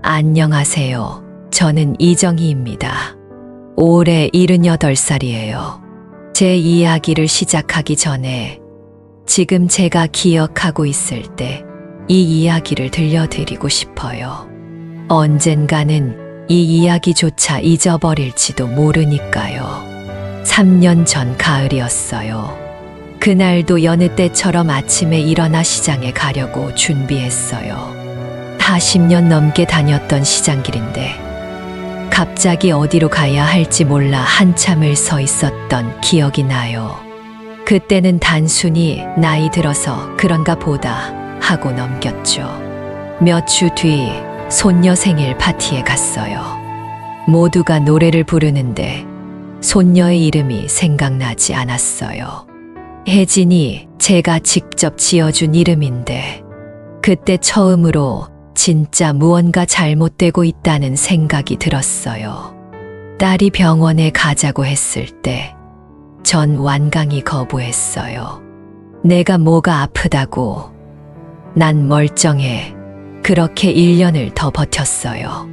안녕하세요. 저는 이정희입니다. 올해 78살이에요. 제 이야기를 시작하기 전에 지금 제가 기억하고 있을 때 이 이야기를 들려드리고 싶어요. 언젠가는 이 이야기조차 잊어버릴지도 모르니까요. 3년 전 가을이었어요. 그날도 여느 때처럼 아침에 일어나 시장에 가려고 준비했어요. 40년 넘게 다녔던 시장길인데 갑자기 어디로 가야 할지 몰라 한참을 서 있었던 기억이 나요. 그때는 단순히 나이 들어서 그런가 보다 하고 넘겼죠. 몇 주 뒤 손녀 생일 파티에 갔어요. 모두가 노래를 부르는데 손녀의 이름이 생각나지 않았어요. 혜진이 제가 직접 지어준 이름인데 그때 처음으로 진짜 무언가 잘못되고 있다는 생각이 들었어요. 딸이 병원에 가자고 했을 때 전 완강히 거부했어요. 내가 뭐가 아프다고. 난 멀쩡해. 그렇게 1년을 더 버텼어요.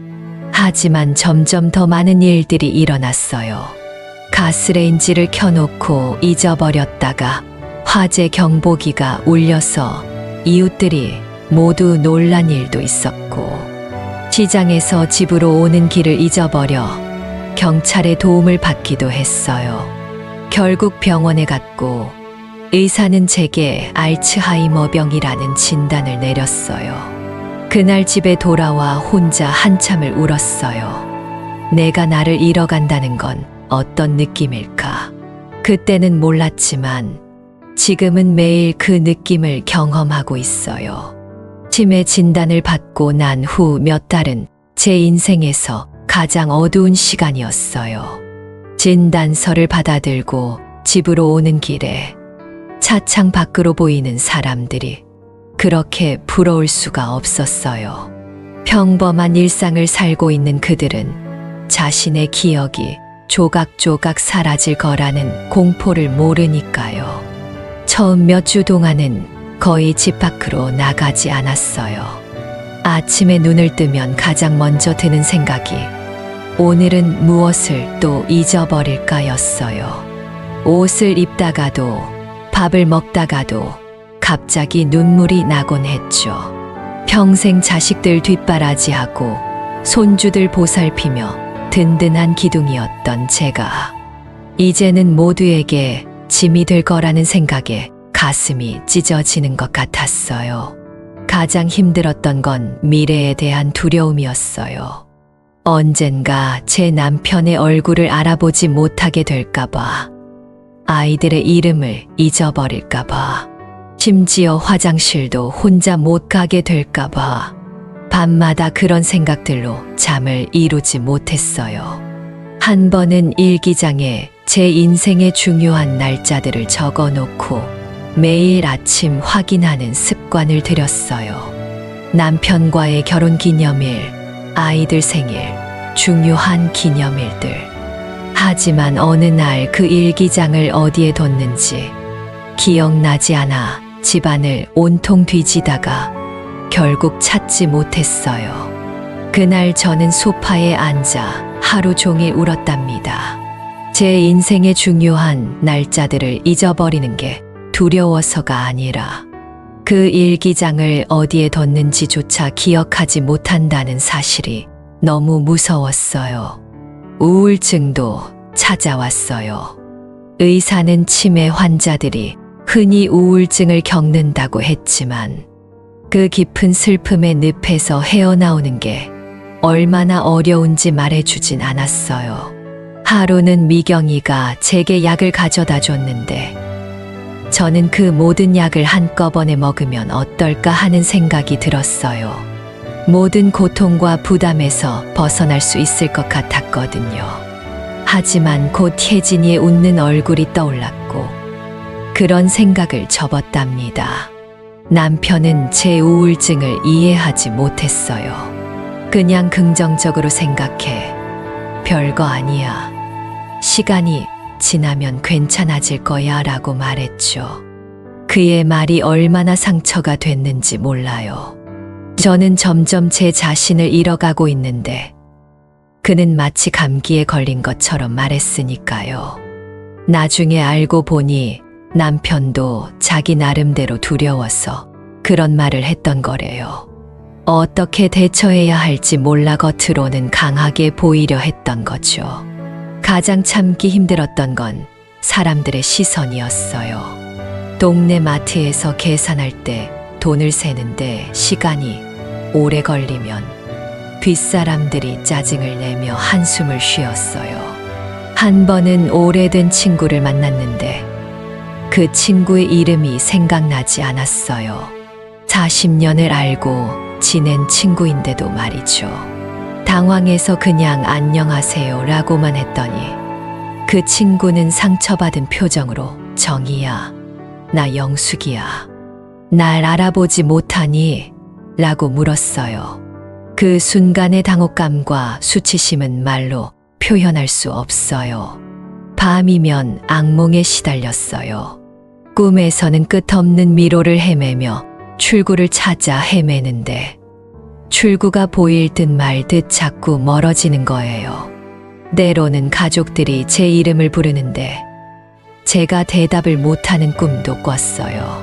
하지만 점점 더 많은 일들이 일어났어요. 가스레인지를 켜놓고 잊어버렸다가 화재 경보기가 울려서 이웃들이 모두 놀란 일도 있었고, 시장에서 집으로 오는 길을 잊어버려 경찰의 도움을 받기도 했어요. 결국 병원에 갔고 의사는 제게 알츠하이머병이라는 진단을 내렸어요. 그날 집에 돌아와 혼자 한참을 울었어요. 내가 나를 잃어간다는 건 어떤 느낌일까? 그때는 몰랐지만 지금은 매일 그 느낌을 경험하고 있어요. 치매 진단을 받고 난 후 몇 달은 제 인생에서 가장 어두운 시간이었어요. 진단서를 받아들고 집으로 오는 길에 차창 밖으로 보이는 사람들이 그렇게 부러울 수가 없었어요. 평범한 일상을 살고 있는 그들은 자신의 기억이 조각조각 사라질 거라는 공포를 모르니까요. 처음 몇 주 동안은 거의 집 밖으로 나가지 않았어요. 아침에 눈을 뜨면 가장 먼저 드는 생각이 오늘은 무엇을 또 잊어버릴까였어요. 옷을 입다가도 밥을 먹다가도 갑자기 눈물이 나곤 했죠. 평생 자식들 뒷바라지하고 손주들 보살피며 든든한 기둥이었던 제가 이제는 모두에게 짐이 될 거라는 생각에 가슴이 찢어지는 것 같았어요. 가장 힘들었던 건 미래에 대한 두려움이었어요. 언젠가 제 남편의 얼굴을 알아보지 못하게 될까봐, 아이들의 이름을 잊어버릴까봐, 심지어 화장실도 혼자 못 가게 될까봐 밤마다 그런 생각들로 잠을 이루지 못했어요. 한 번은 일기장에 제 인생의 중요한 날짜들을 적어놓고 매일 아침 확인하는 습관을 들였어요. 남편과의 결혼기념일, 아이들 생일, 중요한 기념일들. 하지만 어느 날 그 일기장을 어디에 뒀는지 기억나지 않아 집안을 온통 뒤지다가 결국 찾지 못했어요. 그날 저는 소파에 앉아 하루 종일 울었답니다. 제 인생의 중요한 날짜들을 잊어버리는 게 두려워서가 아니라 그 일기장을 어디에 뒀는지조차 기억하지 못한다는 사실이 너무 무서웠어요. 우울증도 찾아왔어요. 의사는 치매 환자들이 흔히 우울증을 겪는다고 했지만 그 깊은 슬픔의 늪에서 헤어나오는 게 얼마나 어려운지 말해주진 않았어요. 하루는 미경이가 제게 약을 가져다 줬는데 저는 그 모든 약을 한꺼번에 먹으면 어떨까 하는 생각이 들었어요. 모든 고통과 부담에서 벗어날 수 있을 것 같았거든요. 하지만 곧 혜진이의 웃는 얼굴이 떠올랐고 그런 생각을 접었답니다. 남편은 제 우울증을 이해하지 못했어요. 그냥 긍정적으로 생각해. 별거 아니야. 시간이 지나면 괜찮아질 거야 라고 말했죠. 그의 말이 얼마나 상처가 됐는지 몰라요. 저는 점점 제 자신을 잃어가고 있는데 그는 마치 감기에 걸린 것처럼 말했으니까요. 나중에 알고 보니 남편도 자기 나름대로 두려워서 그런 말을 했던 거래요. 어떻게 대처해야 할지 몰라 겉으로는 강하게 보이려 했던 거죠. 가장 참기 힘들었던 건 사람들의 시선이었어요. 동네 마트에서 계산할 때 돈을 세는데 시간이 오래 걸리면 뒷사람들이 짜증을 내며 한숨을 쉬었어요. 한 번은 오래된 친구를 만났는데 그 친구의 이름이 생각나지 않았어요. 40년을 알고 지낸 친구인데도 말이죠. 당황해서 그냥 안녕하세요 라고만 했더니 그 친구는 상처받은 표정으로 정희야, 나 영숙이야. 날 알아보지 못하니? 라고 물었어요. 그 순간의 당혹감과 수치심은 말로 표현할 수 없어요. 밤이면 악몽에 시달렸어요. 꿈에서는 끝없는 미로를 헤매며 출구를 찾아 헤매는데 출구가 보일 듯 말 듯 자꾸 멀어지는 거예요. 때로는 가족들이 제 이름을 부르는데 제가 대답을 못하는 꿈도 꿨어요.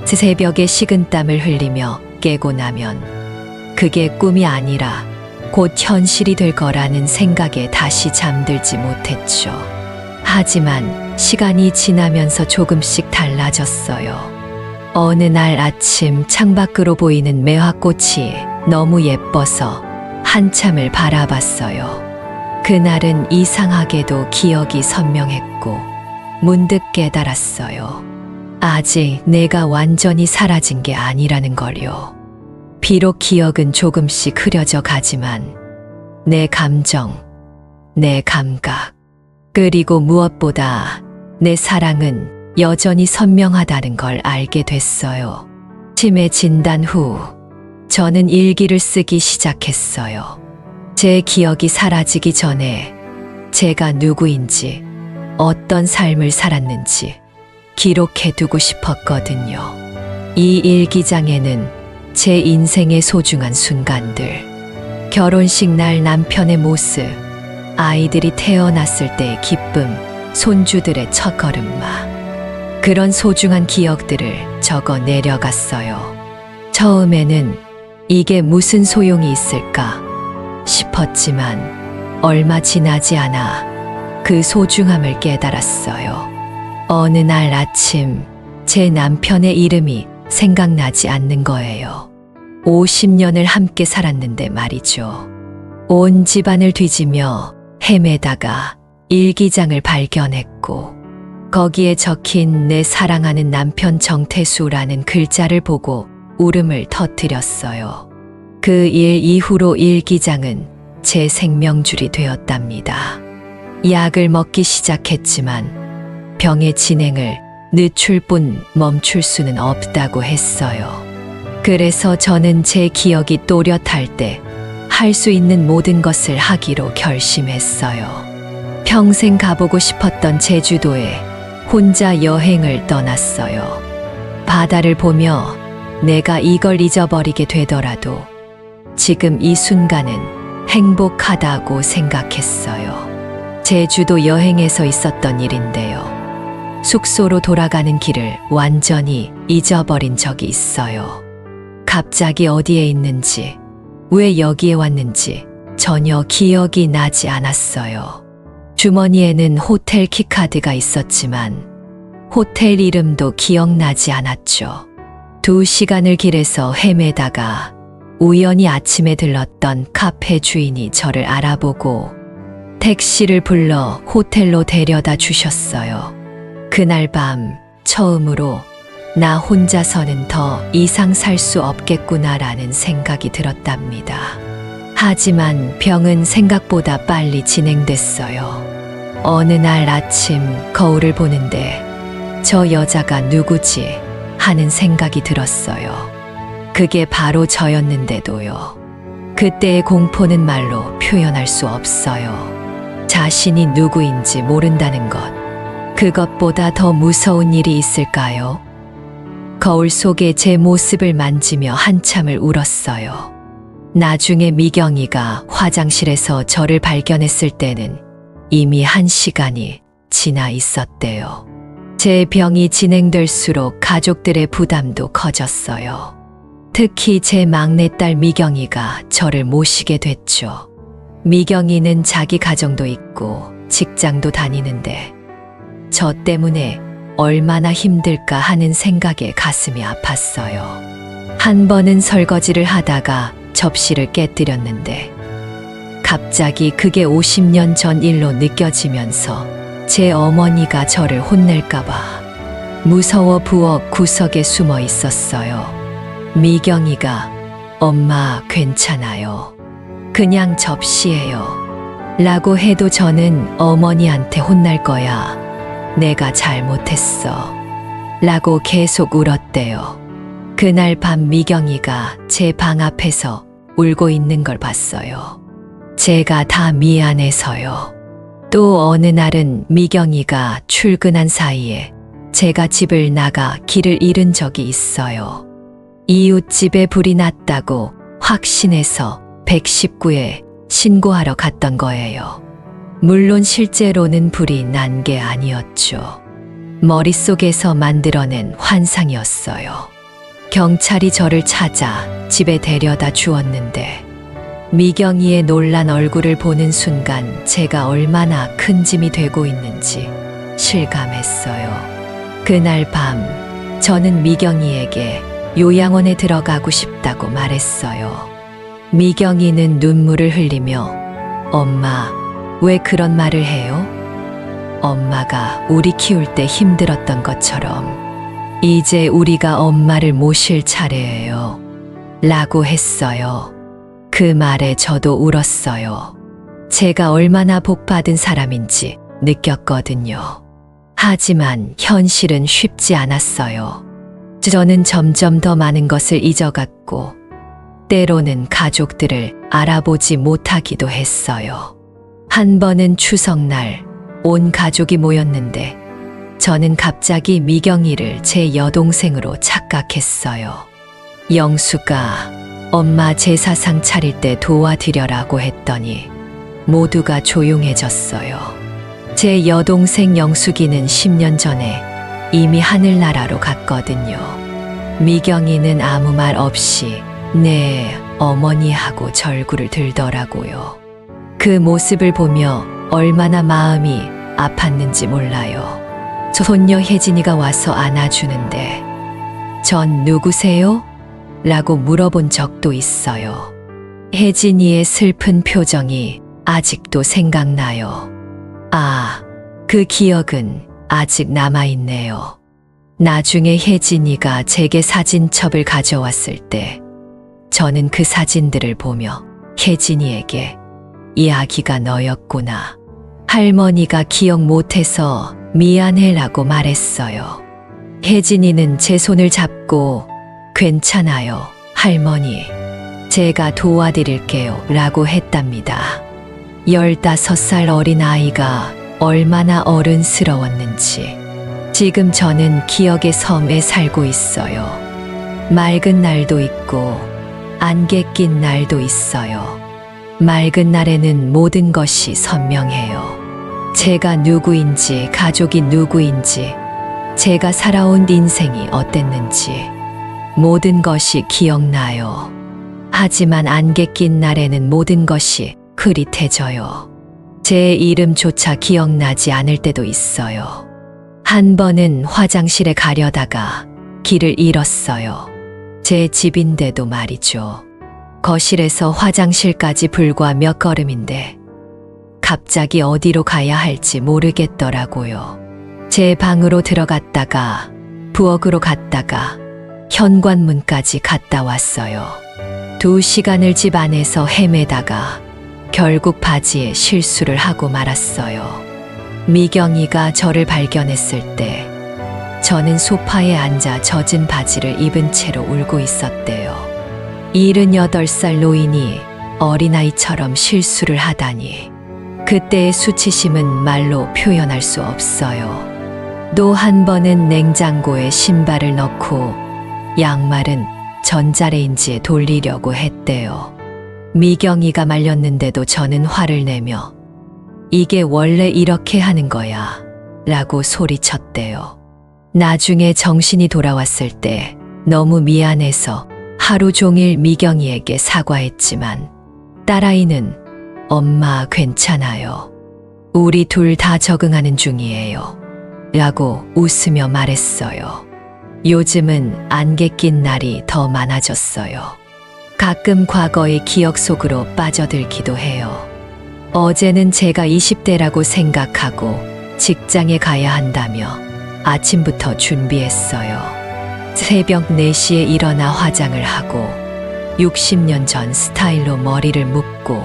새벽에 식은땀을 흘리며 깨고 나면 그게 꿈이 아니라 곧 현실이 될 거라는 생각에 다시 잠들지 못했죠. 하지만 시간이 지나면서 조금씩 달라졌어요. 어느 날 아침 창밖으로 보이는 매화꽃이 너무 예뻐서 한참을 바라봤어요. 그날은 이상하게도 기억이 선명했고 문득 깨달았어요. 아직 내가 완전히 사라진 게 아니라는 걸요. 비록 기억은 조금씩 흐려져 가지만 내 감정, 내 감각, 그리고 무엇보다 내 사랑은 여전히 선명하다는 걸 알게 됐어요. 치매 진단 후 저는 일기를 쓰기 시작했어요. 제 기억이 사라지기 전에 제가 누구인지, 어떤 삶을 살았는지 기록해두고 싶었거든요. 이 일기장에는 제 인생의 소중한 순간들, 결혼식 날 남편의 모습, 아이들이 태어났을 때의 기쁨, 손주들의 첫걸음마, 그런 소중한 기억들을 적어 내려갔어요. 처음에는 이게 무슨 소용이 있을까 싶었지만 얼마 지나지 않아 그 소중함을 깨달았어요. 어느 날 아침 제 남편의 이름이 생각나지 않는 거예요. 50년을 함께 살았는데 말이죠. 온 집안을 뒤지며 헤매다가 일기장을 발견했고 거기에 적힌 내 사랑하는 남편 정태수라는 글자를 보고 울음을 터뜨렸어요. 그 일 이후로 일기장은 제 생명줄이 되었답니다. 약을 먹기 시작했지만 병의 진행을 늦출 뿐 멈출 수는 없다고 했어요. 그래서 저는 제 기억이 또렷할 때 할 수 있는 모든 것을 하기로 결심했어요. 평생 가보고 싶었던 제주도에 혼자 여행을 떠났어요. 바다를 보며 내가 이걸 잊어버리게 되더라도 지금 이 순간은 행복하다고 생각했어요. 제주도 여행에서 있었던 일인데요. 숙소로 돌아가는 길을 완전히 잊어버린 적이 있어요. 갑자기 어디에 있는지, 왜 여기에 왔는지 전혀 기억이 나지 않았어요. 주머니에는 호텔 키카드가 있었지만 호텔 이름도 기억나지 않았죠. 2시간을 길에서 헤매다가 우연히 아침에 들렀던 카페 주인이 저를 알아보고 택시를 불러 호텔로 데려다 주셨어요. 그날 밤 처음으로 나 혼자서는 더 이상 살 수 없겠구나라는 생각이 들었답니다. 하지만 병은 생각보다 빨리 진행됐어요. 어느 날 아침 거울을 보는데 저 여자가 누구지 하는 생각이 들었어요. 그게 바로 저였는데도요. 그때의 공포는 말로 표현할 수 없어요. 자신이 누구인지 모른다는 것. 그것보다 더 무서운 일이 있을까요? 거울 속에 제 모습을 만지며 한참을 울었어요. 나중에 미경이가 화장실에서 저를 발견했을 때는 이미 1시간이 지나 있었대요. 제 병이 진행될수록 가족들의 부담도 커졌어요. 특히 제 막내딸 미경이가 저를 모시게 됐죠. 미경이는 자기 가정도 있고 직장도 다니는데 저 때문에 얼마나 힘들까 하는 생각에 가슴이 아팠어요. 한 번은 설거지를 하다가 접시를 깨뜨렸는데 갑자기 그게 50년 전 일로 느껴지면서 제 어머니가 저를 혼낼까봐 무서워 부엌 구석에 숨어 있었어요. 미경이가 엄마 괜찮아요. 그냥 접시예요. 라고 해도 저는 어머니한테 혼날 거야. 내가 잘못했어. 라고 계속 울었대요. 그날 밤 미경이가 제 방 앞에서 울고 있는 걸 봤어요. 제가 다 미안해서요. 또 어느 날은 미경이가 출근한 사이에 제가 집을 나가 길을 잃은 적이 있어요. 이웃집에 불이 났다고 확신해서 119에 신고하러 갔던 거예요. 물론 실제로는 불이 난 게 아니었죠. 머릿속에서 만들어낸 환상이었어요. 경찰이 저를 찾아 집에 데려다 주었는데 미경이의 놀란 얼굴을 보는 순간 제가 얼마나 큰 짐이 되고 있는지 실감했어요. 그날 밤 저는 미경이에게 요양원에 들어가고 싶다고 말했어요. 미경이는 눈물을 흘리며 엄마, 왜 그런 말을 해요? 엄마가 우리 키울 때 힘들었던 것처럼 이제 우리가 엄마를 모실 차례예요. 라고 했어요. 그 말에 저도 울었어요. 제가 얼마나 복받은 사람인지 느꼈거든요. 하지만 현실은 쉽지 않았어요. 저는 점점 더 많은 것을 잊어갔고 때로는 가족들을 알아보지 못하기도 했어요. 한 번은 추석날 온 가족이 모였는데 저는 갑자기 미경이를 제 여동생으로 착각했어요. 영수가 엄마 제사상 차릴 때 도와드려라고 했더니 모두가 조용해졌어요. 제 여동생 영숙이는 10년 전에 이미 하늘나라로 갔거든요. 미경이는 아무 말 없이 네, 어머니 하고 절구를 들더라고요. 그 모습을 보며 얼마나 마음이 아팠는지 몰라요. 손녀 혜진이가 와서 안아주는데 전 누구세요? 라고 물어본 적도 있어요. 혜진이의 슬픈 표정이 아직도 생각나요. 아, 그 기억은 아직 남아있네요. 나중에 혜진이가 제게 사진첩을 가져왔을 때 저는 그 사진들을 보며 혜진이에게 이 아기가 너였구나. 할머니가 기억 못해서 미안해라고 말했어요. 혜진이는 제 손을 잡고 괜찮아요, 할머니. 제가 도와드릴게요 라고 했답니다. 15살 어린 아이가 얼마나 어른스러웠는지 지금 저는 기억의 섬에 살고 있어요. 맑은 날도 있고 안개 낀 날도 있어요. 맑은 날에는 모든 것이 선명해요. 제가 누구인지, 가족이 누구인지, 제가 살아온 인생이 어땠는지 모든 것이 기억나요. 하지만 안개 낀 날에는 모든 것이 흐릿해져요. 제 이름조차 기억나지 않을 때도 있어요. 한 번은 화장실에 가려다가 길을 잃었어요. 제 집인데도 말이죠. 거실에서 화장실까지 불과 몇 걸음인데 갑자기 어디로 가야 할지 모르겠더라고요. 제 방으로 들어갔다가 부엌으로 갔다가 현관문까지 갔다 왔어요. 2시간을 집 안에서 헤매다가 결국 바지에 실수를 하고 말았어요. 미경이가 저를 발견했을 때 저는 소파에 앉아 젖은 바지를 입은 채로 울고 있었대요. 78살 노인이 어린아이처럼 실수를 하다니 그때의 수치심은 말로 표현할 수 없어요. 또 한 번은 냉장고에 신발을 넣고 양말은 전자레인지에 돌리려고 했대요. 미경이가 말렸는데도 저는 화를 내며 이게 원래 이렇게 하는 거야 라고 소리쳤대요. 나중에 정신이 돌아왔을 때 너무 미안해서 하루 종일 미경이에게 사과했지만 딸아이는 엄마 괜찮아요. 우리 둘 다 적응하는 중이에요. 라고 웃으며 말했어요. 요즘은 안개 낀 날이 더 많아졌어요. 가끔 과거의 기억 속으로 빠져들기도 해요. 어제는 제가 20대라고 생각하고 직장에 가야 한다며 아침부터 준비했어요. 새벽 4시에 일어나 화장을 하고 60년 전 스타일로 머리를 묶고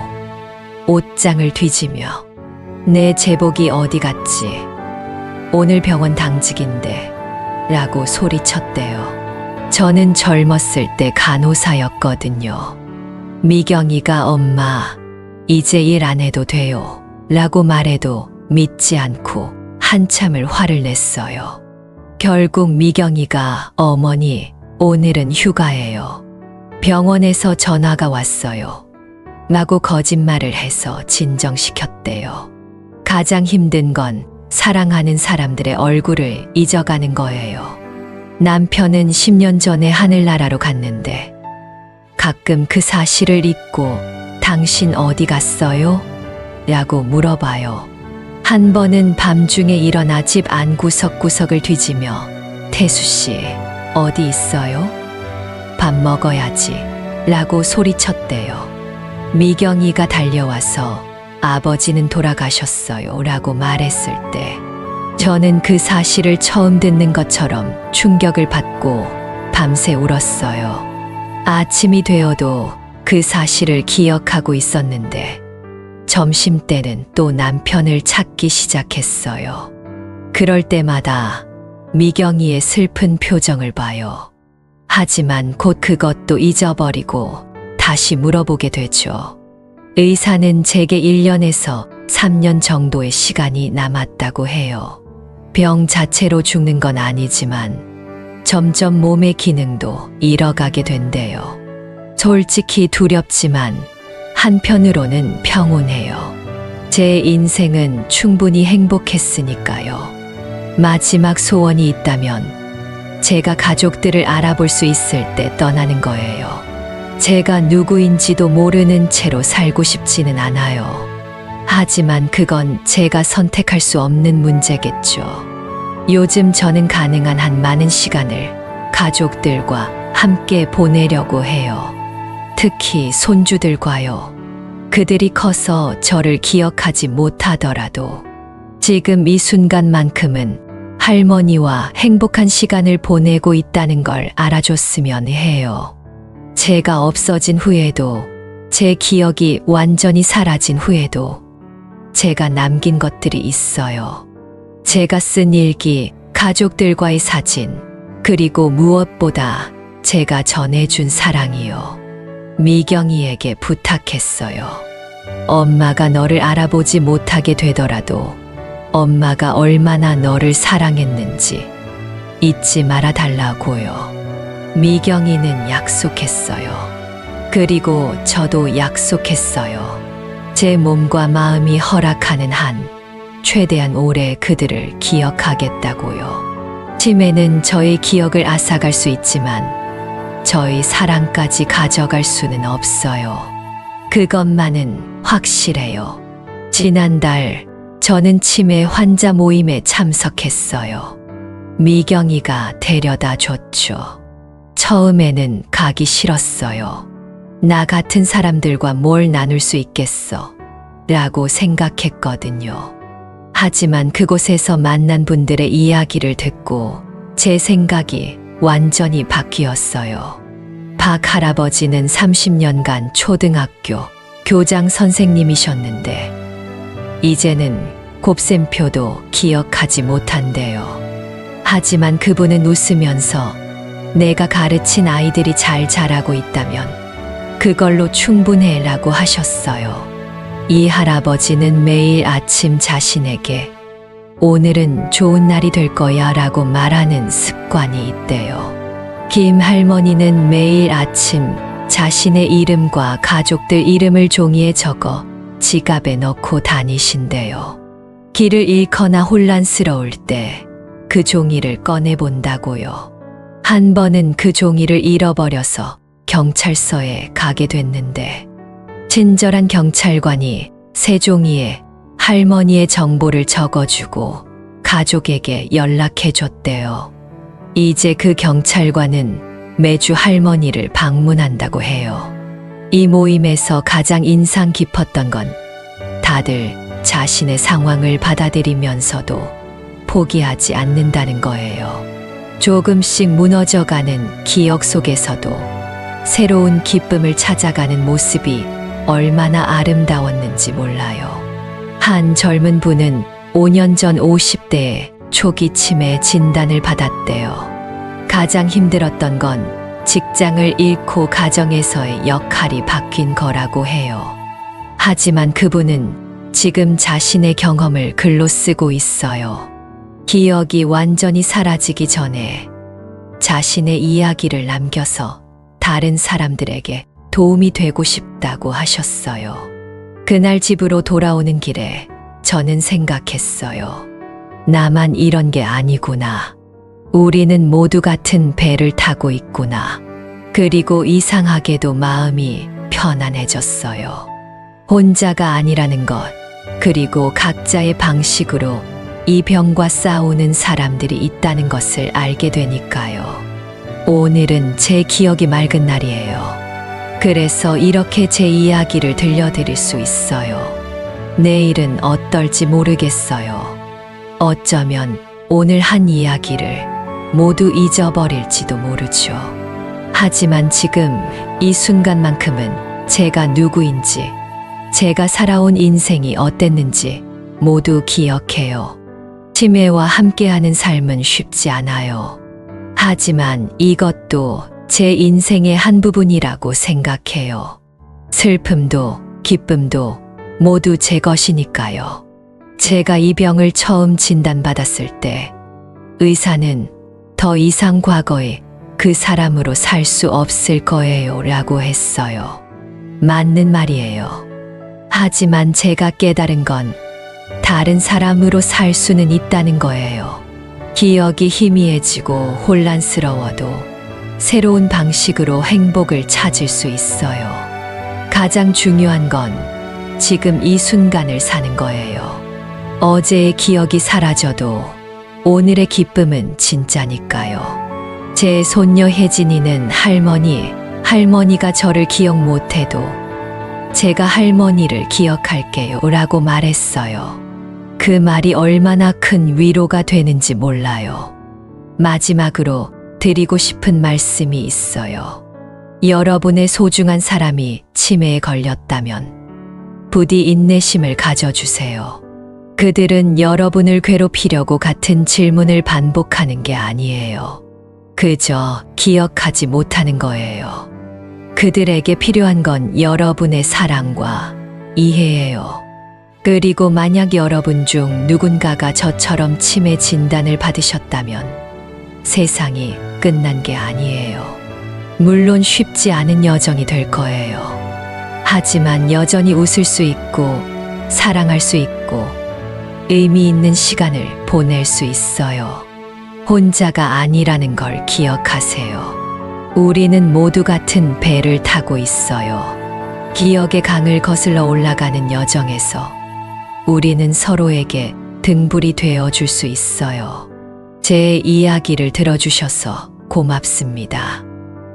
옷장을 뒤지며 내 제복이 어디 갔지? 오늘 병원 당직인데 라고 소리쳤대요. 저는 젊었을 때 간호사였거든요. 미경이가 엄마 이제 일 안 해도 돼요 라고 말해도 믿지 않고 한참을 화를 냈어요. 결국 미경이가 어머니 오늘은 휴가예요. 병원에서 전화가 왔어요. 라고 거짓말을 해서 진정시켰대요. 가장 힘든 건 사랑하는 사람들의 얼굴을 잊어가는 거예요. 남편은 10년 전에 하늘나라로 갔는데 가끔 그 사실을 잊고 당신 어디 갔어요? 라고 물어봐요. 한 번은 밤중에 일어나 집 안 구석구석을 뒤지며 태수씨 어디 있어요? 밥 먹어야지 라고 소리쳤대요. 미경이가 달려와서 아버지는 돌아가셨어요 라고 말했을 때 저는 그 사실을 처음 듣는 것처럼 충격을 받고 밤새 울었어요. 아침이 되어도 그 사실을 기억하고 있었는데 점심때는 또 남편을 찾기 시작했어요. 그럴 때마다 미경이의 슬픈 표정을 봐요. 하지만 곧 그것도 잊어버리고 다시 물어보게 되죠. 의사는 제게 1년에서 3년 정도의 시간이 남았다고 해요. 병 자체로 죽는 건 아니지만 점점 몸의 기능도 잃어가게 된대요. 솔직히 두렵지만 한편으로는 평온해요. 제 인생은 충분히 행복했으니까요. 마지막 소원이 있다면 제가 가족들을 알아볼 수 있을 때 떠나는 거예요. 제가 누구인지도 모르는 채로 살고 싶지는 않아요. 하지만 그건 제가 선택할 수 없는 문제겠죠. 요즘 저는 가능한 한 많은 시간을 가족들과 함께 보내려고 해요. 특히 손주들과요. 그들이 커서 저를 기억하지 못하더라도 지금 이 순간만큼은 할머니와 행복한 시간을 보내고 있다는 걸 알아줬으면 해요. 제가 없어진 후에도, 제 기억이 완전히 사라진 후에도 제가 남긴 것들이 있어요. 제가 쓴 일기, 가족들과의 사진, 그리고 무엇보다 제가 전해준 사랑이요. 미경이에게 부탁했어요. 엄마가 너를 알아보지 못하게 되더라도 엄마가 얼마나 너를 사랑했는지 잊지 말아 달라고요. 미경이는 약속했어요. 그리고 저도 약속했어요. 제 몸과 마음이 허락하는 한 최대한 오래 그들을 기억하겠다고요. 치매는 저의 기억을 앗아갈 수 있지만 저의 사랑까지 가져갈 수는 없어요. 그것만은 확실해요. 지난달 저는 치매 환자 모임에 참석했어요. 미경이가 데려다 줬죠. 처음에는 가기 싫었어요. 나 같은 사람들과 뭘 나눌 수 있겠어 라고 생각했거든요. 하지만 그곳에서 만난 분들의 이야기를 듣고 제 생각이 완전히 바뀌었어요. 박 할아버지는 30년간 초등학교 교장 선생님이셨는데 이제는 곱셈표도 기억하지 못한대요. 하지만 그분은 웃으면서 내가 가르친 아이들이 잘 자라고 있다면 그걸로 충분해 라고 하셨어요. 이 할아버지는 매일 아침 자신에게 오늘은 좋은 날이 될 거야 라고 말하는 습관이 있대요. 김 할머니는 매일 아침 자신의 이름과 가족들 이름을 종이에 적어 지갑에 넣고 다니신대요. 길을 잃거나 혼란스러울 때 그 종이를 꺼내본다고요. 한 번은 그 종이를 잃어버려서 경찰서에 가게 됐는데 친절한 경찰관이 새 종이에 할머니의 정보를 적어주고 가족에게 연락해줬대요. 이제 그 경찰관은 매주 할머니를 방문한다고 해요. 이 모임에서 가장 인상 깊었던 건 다들 자신의 상황을 받아들이면서도 포기하지 않는다는 거예요. 조금씩 무너져가는 기억 속에서도 새로운 기쁨을 찾아가는 모습이 얼마나 아름다웠는지 몰라요. 한 젊은 분은 5년 전 50대에 초기 치매 진단을 받았대요. 가장 힘들었던 건 직장을 잃고 가정에서의 역할이 바뀐 거라고 해요. 하지만 그분은 지금 자신의 경험을 글로 쓰고 있어요. 기억이 완전히 사라지기 전에 자신의 이야기를 남겨서 다른 사람들에게 도움이 되고 싶다고 하셨어요. 그날 집으로 돌아오는 길에 저는 생각했어요. 나만 이런 게 아니구나. 우리는 모두 같은 배를 타고 있구나. 그리고 이상하게도 마음이 편안해졌어요. 혼자가 아니라는 것, 그리고 각자의 방식으로 이 병과 싸우는 사람들이 있다는 것을 알게 되니까요. 오늘은 제 기억이 맑은 날이에요. 그래서 이렇게 제 이야기를 들려드릴 수 있어요. 내일은 어떨지 모르겠어요. 어쩌면 오늘 한 이야기를 모두 잊어버릴지도 모르죠. 하지만 지금 이 순간만큼은 제가 누구인지, 제가 살아온 인생이 어땠는지 모두 기억해요. 치매와 함께하는 삶은 쉽지 않아요. 하지만 이것도 제 인생의 한 부분이라고 생각해요. 슬픔도 기쁨도 모두 제 것이니까요. 제가 이 병을 처음 진단받았을 때 의사는 더 이상 과거에 그 사람으로 살 수 없을 거예요 라고 했어요. 맞는 말이에요. 하지만 제가 깨달은 건 다른 사람으로 살 수는 있다는 거예요. 기억이 희미해지고 혼란스러워도 새로운 방식으로 행복을 찾을 수 있어요. 가장 중요한 건 지금 이 순간을 사는 거예요. 어제의 기억이 사라져도 오늘의 기쁨은 진짜니까요. 제 손녀 혜진이는 할머니가 저를 기억 못해도 제가 할머니를 기억할게요 라고 말했어요. 그 말이 얼마나 큰 위로가 되는지 몰라요. 마지막으로 드리고 싶은 말씀이 있어요. 여러분의 소중한 사람이 치매에 걸렸다면 부디 인내심을 가져주세요. 그들은 여러분을 괴롭히려고 같은 질문을 반복하는 게 아니에요. 그저 기억하지 못하는 거예요. 그들에게 필요한 건 여러분의 사랑과 이해예요. 그리고 만약 여러분 중 누군가가 저처럼 치매 진단을 받으셨다면 세상이 끝난 게 아니에요. 물론 쉽지 않은 여정이 될 거예요. 하지만 여전히 웃을 수 있고 사랑할 수 있고 의미 있는 시간을 보낼 수 있어요. 혼자가 아니라는 걸 기억하세요. 우리는 모두 같은 배를 타고 있어요. 기억의 강을 거슬러 올라가는 여정에서 우리는 서로에게 등불이 되어 줄 수 있어요. 제 이야기를 들어주셔서 고맙습니다.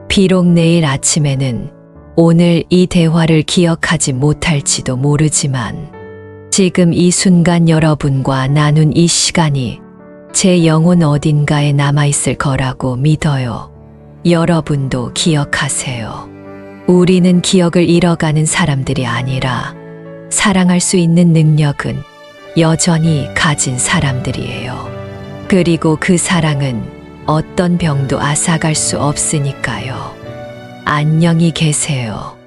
비록 내일 아침에는 오늘 이 대화를 기억하지 못할지도 모르지만 지금 이 순간 여러분과 나눈 이 시간이 제 영혼 어딘가에 남아있을 거라고 믿어요. 여러분도 기억하세요. 우리는 기억을 잃어가는 사람들이 아니라 사랑할 수 있는 능력은 여전히 가진 사람들이에요. 그리고 그 사랑은 어떤 병도 앗아갈 수 없으니까요. 안녕히 계세요.